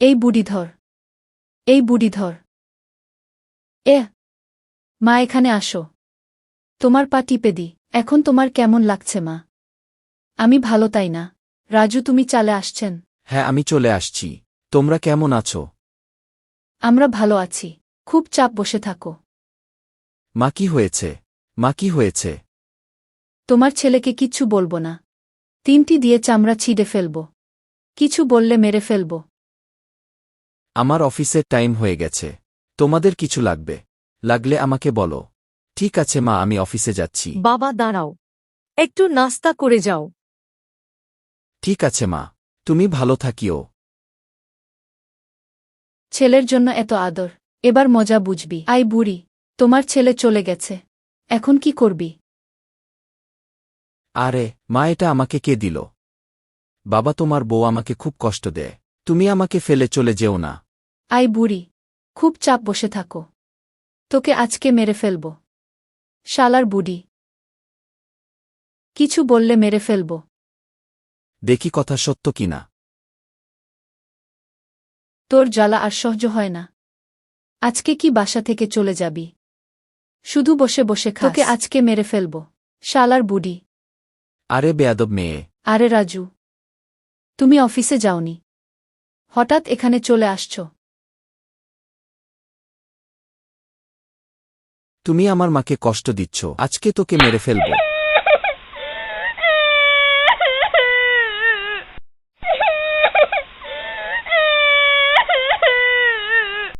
এই বুড়ি ধর, এই বুড়ি ধর। এ মা, এখানে আসো, তোমার পা টিপে দি। এখন তোমার কেমন লাগছে মা? আমি ভালো, তাই না? রাজু, তুমি চালে আসছেন? হ্যাঁ, আমি চলে আসছি। তোমরা কেমন আছো? আমরা ভালো আছি। খুব চাপ, বসে থাকো। মা, কি হয়েছে? মা, কি হয়েছে? তোমার ছেলেকে কিচ্ছু বলবো না। 3টি দিয়ে চামড়া ছিঁড়ে ফেলব। কিছু বললে মেরে ফেলব। আমার অফিসের টাইম হয়ে গেছে। তোমাদের কিছু লাগলে আমাকে বলো। ঠিক আছে মা, আমি অফিসে যাচ্ছি। বাবা দাঁড়াও, একটু নাস্তা করে যাও। ঠিক আছে মা, তুমি ভালো থাকিও। ছেলের জন্য এত আদর, এবার মজা বুঝবি। আই বুড়ি, তোমার ছেলে চলে গেছে, এখন কি করবি? আরে মা, এটা আমাকে কে দিল? বাবা, তোমার বউ আমাকে খুব কষ্ট দেয়। তুমি আমাকে ফেলে চলে যেও না। আই বুড়ি, খুব চাপ, বসে থাকো। তোকে আজকে মেরে ফেলব। শালার বুড়ি, কিছু বললে মেরে ফেলব। দেখি কথা সত্য কিনা। তোর জ্বালা আর সহ্য হয় না। আজকে কি বাসা থেকে চলে যাবি? শুধু বসে বসে খাস? তোকে আজকে মেরে ফেলব, শালার বুড়ি। আরে বেয়াদব মেয়ে! আরে রাজু, তুমি অফিসে যাওনি, হঠাৎ এখানে চলে আসছ? তুমি আমার মাকে কষ্ট দিচ্ছ, আজকে তোকে মেরে ফেলব।